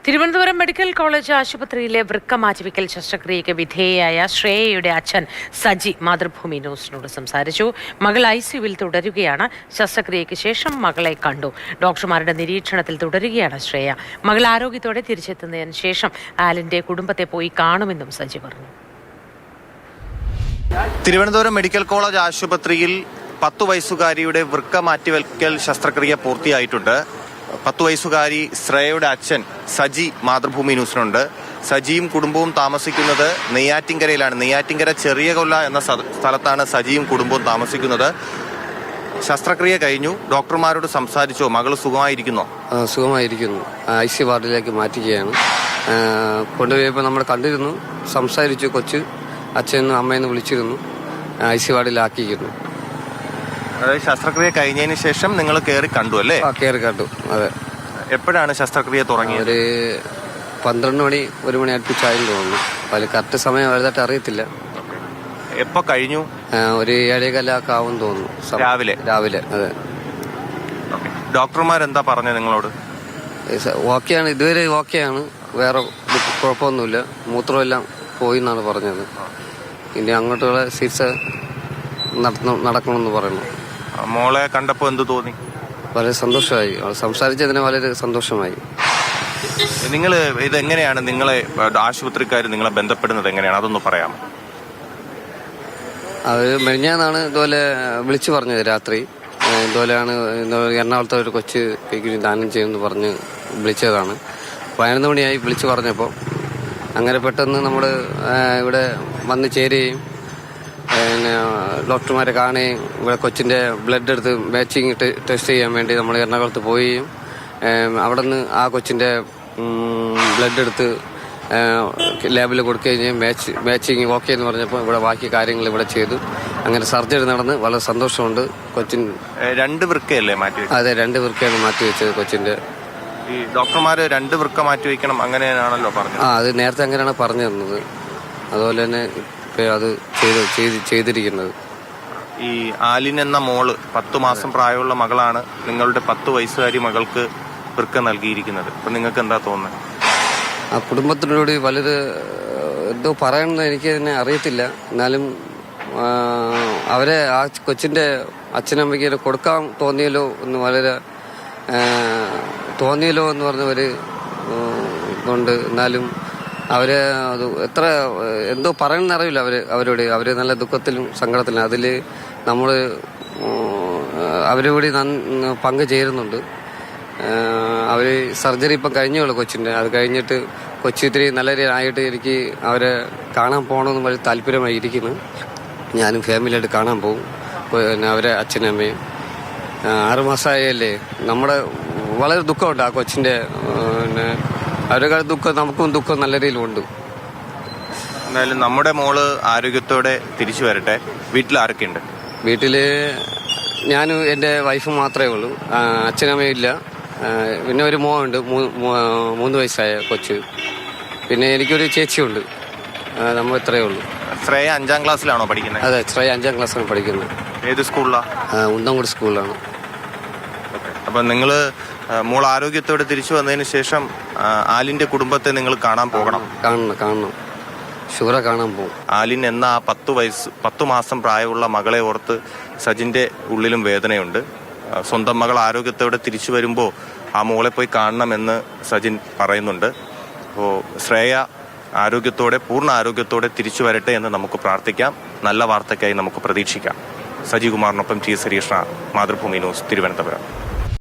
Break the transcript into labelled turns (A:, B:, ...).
A: Thiruvananthapuram medical college ആശുപത്രിയിലെ വൃക്ക മാറ്റിവെക്കൽ ശസ്ത്രക്രിയയ്ക്ക് വിധേയയായ ശ്രേയയുടെ അച്ഛൻ സജി മാതൃഭൂമി ന്യൂസിനോട് സംസാരിച്ചു. മകൾ ICUവിൽ തുടരുകയാണ്. ശസ്ത്രക്രിയയ്ക്ക് ശേഷം മകളെ കണ്ടു. ഡോക്ടർമാരുടെ നിരീക്ഷണത്തിൽ തുടരുകയാണ് ശ്രേയ. മകൾ ആരോഗ്യത്തോടെ തിരിച്ചെത്തുന്നതിന് ശേഷം ആലിന്റെ കുടുംബത്തെ പോയി കാണുമെന്നും സജി പറഞ്ഞു.
B: തിരുവനന്തപുരം മെഡിക്കൽ കോളേജ് ആശുപത്രിയിൽ 10 വയസ്സുകാരിയുടെ വൃക്ക മാറ്റിവെക്കൽ ശസ്ത്രക്രിയ പൂർത്തിയായിട്ടുണ്ട്. 10 വയസ്സുകാരി ശ്രേയയുടെ അച്ഛൻ സജി മാതൃഭൂമി ന്യൂസിനുണ്ട്. സജിയും കുടുംബവും താമസിക്കുന്നത് നെയ്യാറ്റിൻകരയിലാണ്. നെയ്യാറ്റിൻകര ചെറിയ കൊല്ല എന്ന സ്ഥലത്താണ് സജിയും കുടുംബവും താമസിക്കുന്നത്. ശസ്ത്രക്രിയ കഴിഞ്ഞു. ഡോക്ടർമാരോട് സംസാരിച്ചോ? മകൾ സുഖമായിരിക്കുന്നോ?
C: സുഖമായിരിക്കുന്നു. ICU വാർഡിലേക്ക് മാറ്റുകയാണ്. കൊണ്ടുപോയപ്പോൾ നമ്മൾ കണ്ടിരുന്നു, സംസാരിച്ചു. കൊച്ച് അച്ഛനും അമ്മയെന്ന് വിളിച്ചിരുന്നു. ICU വാർഡിലാക്കിയിരുന്നു.
B: അതായത് ശസ്ത്രക്രിയ കഴിഞ്ഞതിന് ശേഷം നിങ്ങൾ കയറി കണ്ടു അല്ലേ?
C: കയറി കണ്ടു. അതെ.
B: എപ്പോഴാണ് ശസ്ത്രക്രിയ തുടങ്ങിയത്?
C: ഒരു 12 മണി 1 മണി അടുപ്പിച്ചായെന്ന് തോന്നുന്നു. അതിൽ കറക്റ്റ് സമയം വലുതായിട്ട് അറിയത്തില്ല.
B: എപ്പോ കഴിഞ്ഞു?
C: ഒരു 7:15 ആവും തോന്നുന്നു. രാവിലെ. അതെ.
B: ഡോക്ടർമാരെന്താ പറഞ്ഞത് നിങ്ങളോട്?
C: ഓക്കെയാണ്, ഇതുവരെ ഓക്കെയാണ്. വേറെ കുഴപ്പമൊന്നുമില്ല. മൂത്രമെല്ലാം പോയി എന്നാണ് പറഞ്ഞത്. ഇനി അങ്ങോട്ടുള്ള ചികിത്സ നടക്കണമെന്ന് പറയുന്നു.
B: മോളെ കണ്ടപ്പോൾ എന്ത് തോന്നി?
C: വളരെ സന്തോഷമായി. സംസാരിച്ചതിന് വളരെ സന്തോഷമായി.
B: നിങ്ങൾ ഇതെങ്ങനെയാണ് നിങ്ങളെ ആശുപത്രിക്കാർ നിങ്ങളെ ബന്ധപ്പെടുന്നത് എങ്ങനെയാണ്? അതൊന്ന് പറയാമോ?
C: അത് മെഞ്ഞാന്നാണ് ഇതുപോലെ വിളിച്ചു പറഞ്ഞത്. രാത്രി ഇതുപോലെയാണ് എറണാകുളത്തെ ഒരു കൊച്ച് ദാനം ചെയ്യുമെന്ന് പറഞ്ഞ് വിളിച്ചതാണ്. 11 മണിയായി വിളിച്ചു പറഞ്ഞപ്പോൾ. അങ്ങനെ പെട്ടെന്ന് നമ്മൾ ഇവിടെ വന്ന് ചേരുകയും പിന്നെ ഡോക്ടർമാരെ കാണുകയും ഇവിടെ കൊച്ചിൻ്റെ ബ്ലഡ് എടുത്ത് മാച്ചിങ് ടെസ്റ്റ് ചെയ്യാൻ വേണ്ടി നമ്മൾ എറണാകുളത്ത് പോവുകയും അവിടെ നിന്ന് ആ കൊച്ചിൻ്റെ ബ്ലഡ് എടുത്ത് ലാബിൽ കൊടുക്കുകയും ചെയ്യും. മാച്ചിങ് ഓക്കെ എന്ന് പറഞ്ഞപ്പോൾ ഇവിടെ ബാക്കി കാര്യങ്ങൾ ഇവിടെ ചെയ്തു. അങ്ങനെ സർജറി നടന്ന് വളരെ സന്തോഷമുണ്ട്. കൊച്ചിൻ
B: 2 വൃക്കയല്ലേ മാറ്റി?
C: അതെ, 2 വൃക്കയാണ് മാറ്റി വെച്ചത് കൊച്ചിൻ്റെ.
B: ഈ ഡോക്ടർമാര് 2 വൃക്ക മാറ്റി വയ്ക്കണം അങ്ങനെയാണല്ലോ പറഞ്ഞത്?
C: അത് നേരത്തെ അങ്ങനെയാണ് പറഞ്ഞു തന്നത്. അതുപോലെ തന്നെ അത് ചെയ്തിരിക്കുന്നത്.
B: ഈ ആലിൻ എന്ന മോള് 10 മാസം പ്രായമുള്ള മകളാണ്. നിങ്ങളുടെ 10 വയസ്സുകാരി മകൾക്ക് വൃക്ക നൽകിയിരിക്കുന്നത്. അപ്പൊ നിങ്ങൾക്ക് എന്താ തോന്നുന്നത്?
C: ആ കുടുംബത്തിനോട് വളരെ എന്തോ പറയണമെന്ന് എനിക്ക് തന്നെ അറിയത്തില്ല. എന്നാലും അവരെ ആ കൊച്ചിന്റെ അച്ഛനമ്മയ്ക്ക് കൊടുക്കാൻ തോന്നിയല്ലോ എന്ന് പറഞ്ഞ ഒരു ഇതുണ്ട്. എന്നാലും അവര് അത് എത്ര എന്തോ പറയണമെന്ന് അറിയില്ല. അവര് നല്ല ദുഃഖത്തിലും സങ്കടത്തിലും. അതിൽ നമ്മൾ അവരോട് പങ്കു ചേരുന്നുണ്ട്. അവര് സർജറി ഇപ്പം കഴിഞ്ഞുള്ളൂ കൊച്ചിൻ്റെ. അത് കഴിഞ്ഞിട്ട് കൊച്ചി ഇത്തിരി നല്ല രീതിയിലായിട്ട് എനിക്ക് അവരെ കാണാൻ പോകണമെന്ന് വളരെ താല്പര്യമായി ഇരിക്കുന്നു. ഞാനും ഫാമിലിയായിട്ട് കാണാൻ പോകും. പിന്നെ അവരെ അച്ഛനും അമ്മയും 6 മാസമായല്ലേ. നമ്മുടെ വളരെ ദുഃഖമുണ്ട് ആ കൊച്ചിൻ്റെ. പിന്നെ അവരുടെ ദുഃഖം നമുക്കും ദുഃഖം നല്ല രീതിയിലുണ്ട്.
B: എന്തായാലും നമ്മുടെ മോള് ആരോഗ്യത്തോടെ തിരിച്ചു വരട്ടെ. വീട്ടിൽ ആരൊക്കെയുണ്ട്?
C: വീട്ടിൽ ഞാനും എൻ്റെ വൈഫും മാത്രമേ ഉള്ളൂ. അച്ഛനമ്മയും ഇല്ല. പിന്നെ ഒരു മോനുണ്ട്, 3 വയസ്സായ കൊച്ച്. പിന്നെ എനിക്കൊരു ചേച്ചിയുണ്ട്. നമ്മൾ ഇത്രയേ ഉള്ളൂ.
B: ശ്രേയ 5ാം ക്ലാസ്സിലാണോ പഠിക്കുന്നത്?
C: അതെ, ശ്രേയ 5ാം ക്ലാസ്സിലാണ് പഠിക്കുന്നത്.
B: ഏത് സ്കൂളിലാണ്?
C: ഉണ്ടംകുടി സ്കൂളിലാണ്.
B: അപ്പം നിങ്ങൾ മോൾ ആരോഗ്യത്തോടെ തിരിച്ചു വന്നതിന് ശേഷം ആലിന്റെ കുടുംബത്തെ നിങ്ങൾ കാണാൻ പോകണം.
C: കാണണം. ഷുഗറെ കാണാൻ പോകും.
B: ആലിൻ എന്ന ആ 10 മാസം പ്രായമുള്ള മകളെ ഓർത്ത് സജിന്റെ ഉള്ളിലും വേദനയുണ്ട്. സ്വന്തം മകൾ ആരോഗ്യത്തോടെ തിരിച്ചു വരുമ്പോൾ ആ മോളെ പോയി കാണണമെന്ന് സജിൻ പറയുന്നുണ്ട്. അപ്പോൾ ശ്രേയ പൂർണ്ണ ആരോഗ്യത്തോടെ തിരിച്ചു വരട്ടെ എന്ന് നമുക്ക് പ്രാർത്ഥിക്കാം. നല്ല വാർത്തയ്ക്കായി നമുക്ക് പ്രതീക്ഷിക്കാം. സജി കുമാറിനൊപ്പം T. സരീഷ്ണ, മാതൃഭൂമി ന്യൂസ്, തിരുവനന്തപുരം.